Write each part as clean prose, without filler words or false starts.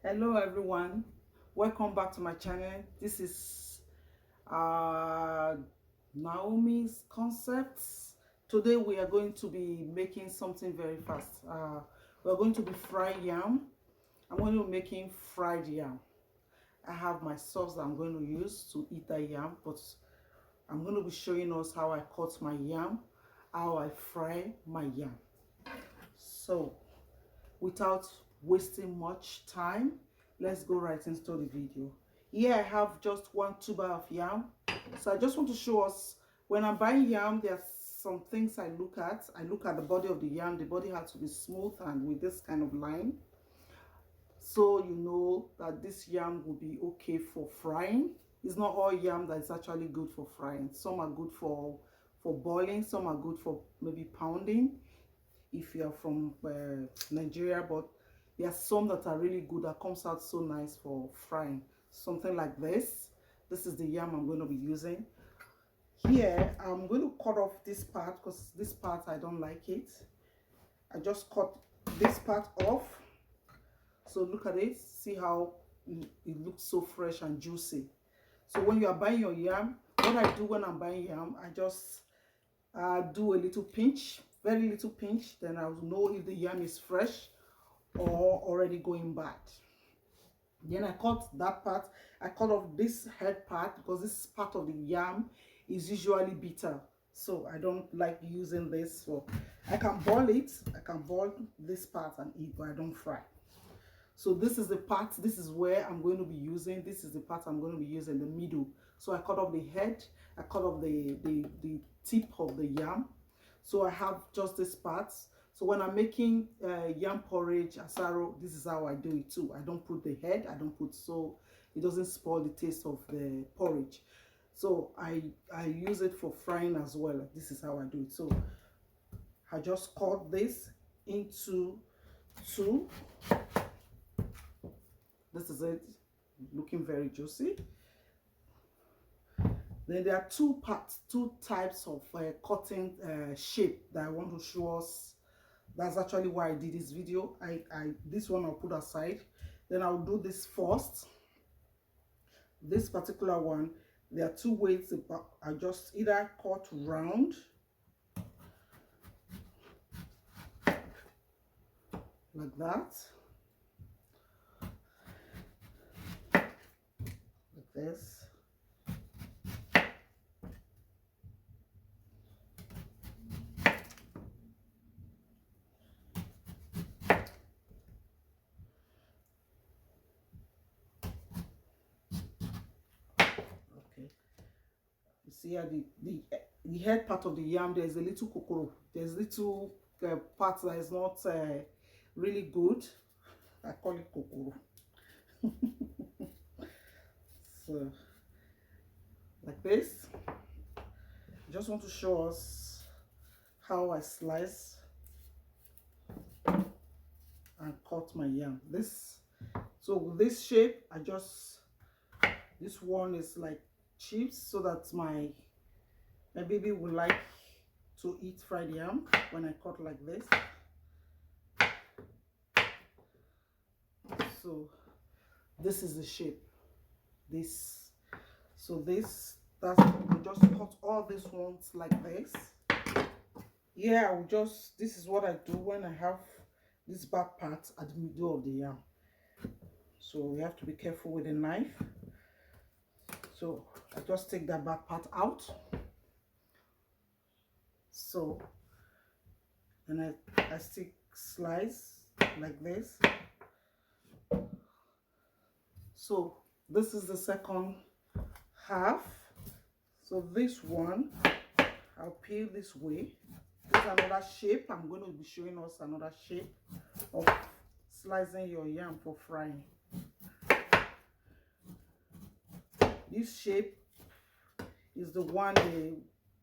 Hello everyone, welcome back to my channel. This is Naomi's Concepts. Today we are going to be making something very fast. We're going to be frying yam. I'm going to be making fried yam. I have my sauce that I'm going to use to eat the yam, but I'm going to be showing us how I cut my yam, how I fry my yam. So without wasting much time, let's go right into the video. Here I have just one tuber of yam. So I just want to show us, when I'm buying yam, there's some things I look at. I look at the body of the yam. The body has to be smooth and with this kind of line, so you know that this yam will be okay for frying. It's not all yam that is actually good for frying. Some are good for boiling, some are good for maybe pounding if you're from Nigeria, but there are some that are really good that comes out so nice for frying. Something like this. This is the yam I'm going to be using. Here I'm going to cut off this part because this part I don't like it. I just cut this part off. So look at it, see how it looks so fresh and juicy. So when you are buying your yam, what I do when I'm buying yam, I just do a little pinch, very little pinch, then I'll know if the yam is fresh or already going bad. Then I cut that part. I cut off this head part because this part of the yam is usually bitter, so I don't like using this. So I can boil it, I can boil this part and eat, but I don't fry. So this is the part, this is where I'm going to be using, this is the part I'm going to be using, the middle. So I cut off the head, I cut off the tip of the yam. So I have just this part. So when I'm making yam porridge, asaro, this is how I do it too. I don't put the head, I don't put, so it doesn't spoil the taste of the porridge. So I use it for frying as well. This is how I do it. So I just cut this into two. This is it, looking very juicy. Then there are two types of cutting shape that I want to show us. That's actually why I did this video. This one I'll put aside. Then I'll do this first. This particular one, there are two ways. I just either cut round like that, like this. See how the head part of the yam, there's a little kokoro, there's little part that is not really good. I call it kokoro. So like this. I just want to show us how I slice and cut my yam. So with this shape, this one is like chips, so that my baby will like to eat fried yam when I cut like this. So this is the shape. That's, we just cut all these ones like this. Yeah, this is what I do when I have this back part at the middle of the yam. So we have to be careful with the knife. So I just take that back part out. So and I slice like this. So this is the second half. So this one I'll peel this way. This is another shape. I'm going to be showing us another shape of slicing your yam for frying. This shape is the one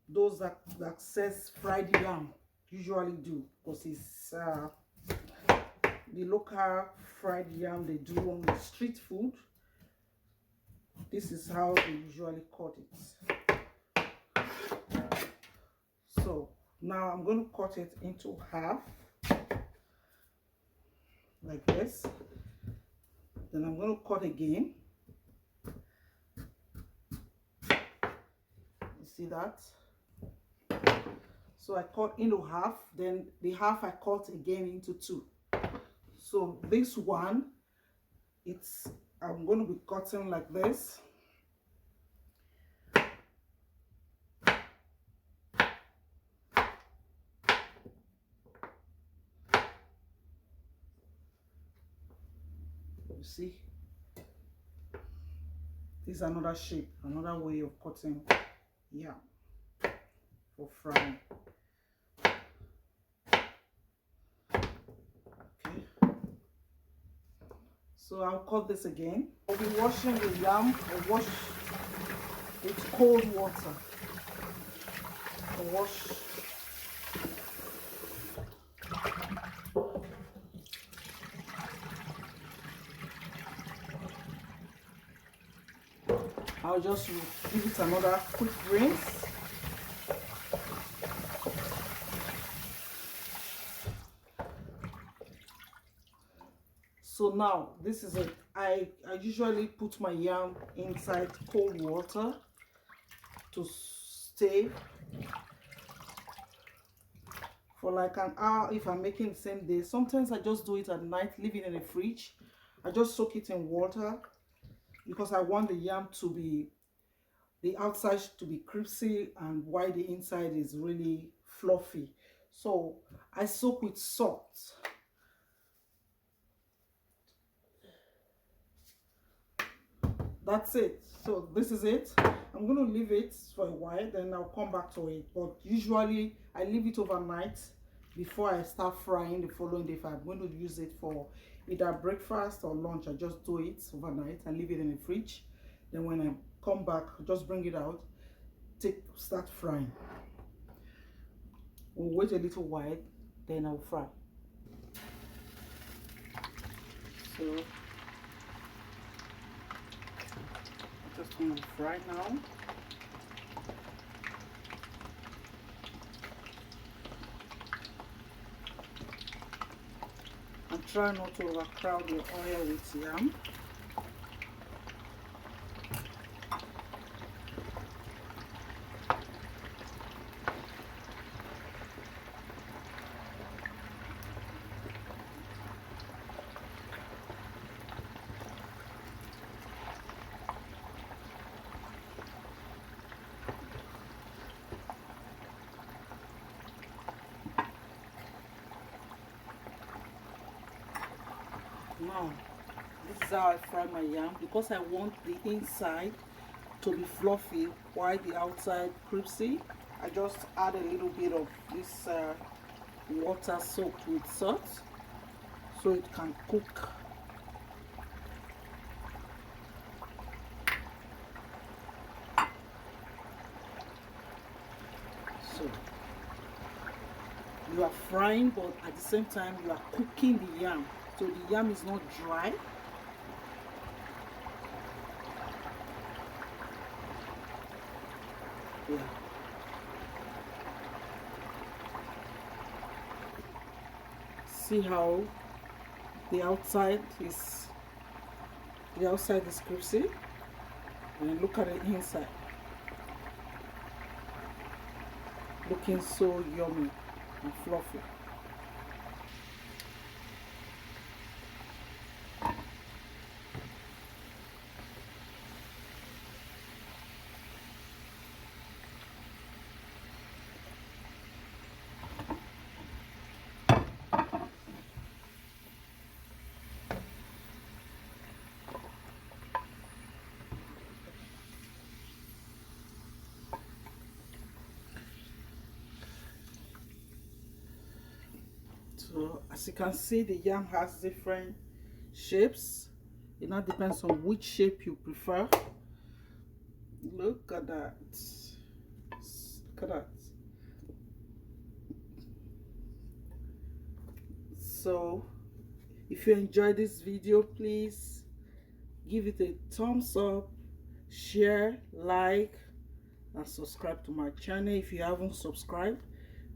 those that says fried yam usually do, because it's the local fried yam they do on the street food. This is how they usually cut it. So now I'm going to cut it into half like this. Then I'm going to cut again. You see that? So I cut into half, then the half I cut again into two. So this one, I'm going to be cutting like this. You see? This is another shape, another way of cutting yam for frying. Okay. So I'll cut this again. I'll be washing the yam. I wash with cold water. I wash. I'll just give it another quick rinse. So now this is it. I usually put my yam inside cold water to stay for like an hour if I'm making the same day. Sometimes I just do it at night, leave it in the fridge. I just soak it in water because I want the yam to be, the outside to be crispy and while the inside is really fluffy. So I soak with salt. That's it. So this is it. I'm going to leave it for a while, then I'll come back to it. But usually I leave it overnight before I start frying the following day. If I'm going to use it for either breakfast or lunch, I just do it overnight and leave it in the fridge. Then when I come back, just bring it out, start frying. We'll wait a little while, then I'll fry. So just going to fry now. And try not to overcrowd the oil with yam. Now, this is how I fry my yam because I want the inside to be fluffy while the outside crispy. I just add a little bit of this water soaked with salt so it can cook. So you are frying, but at the same time you are cooking the yam. So the yam is not dry. Yeah. See how the outside is crispy, and look at the inside, looking so yummy and fluffy. So as you can see, the yam has different shapes. It now depends on which shape you prefer. Look at that. Look at that. So if you enjoyed this video, please give it a thumbs up, share, like, and subscribe to my channel if you haven't subscribed.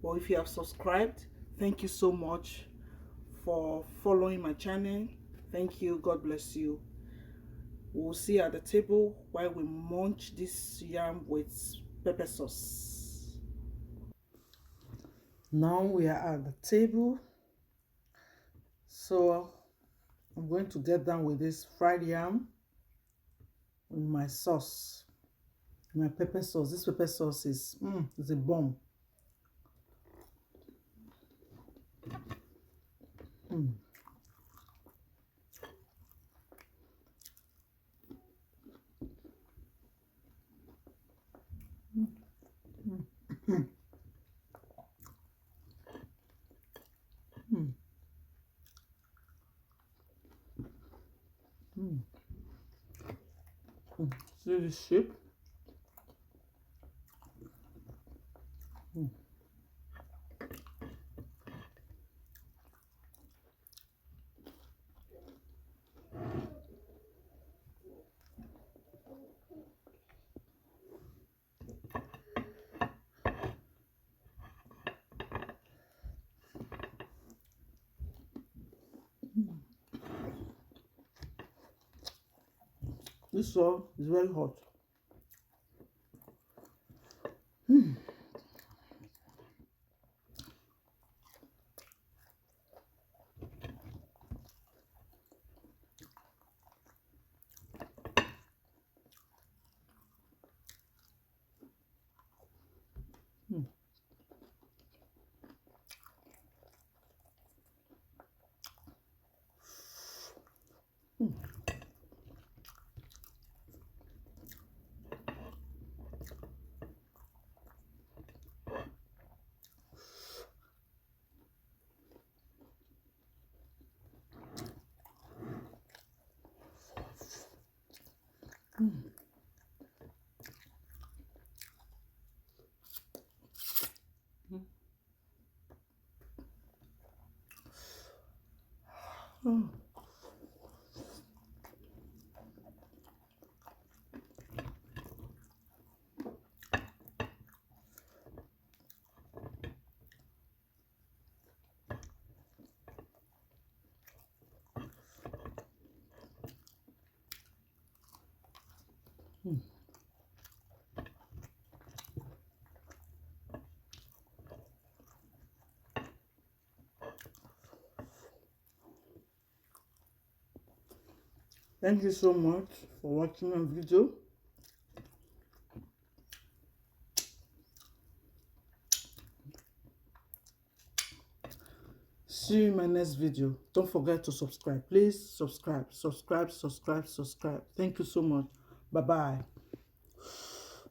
Or if you have subscribed, thank you so much for following my channel. Thank you. God bless you. We'll see at the table while we munch this yam with pepper sauce. Now we are at the table. So I'm going to get down with this fried yam with my sauce, my pepper sauce. This pepper sauce is a bomb. See this shape? This sauce is very hot. Oh. Thank you so much for watching my video. See you in my next video. Don't forget to subscribe. Please subscribe. Thank you so much. Bye bye.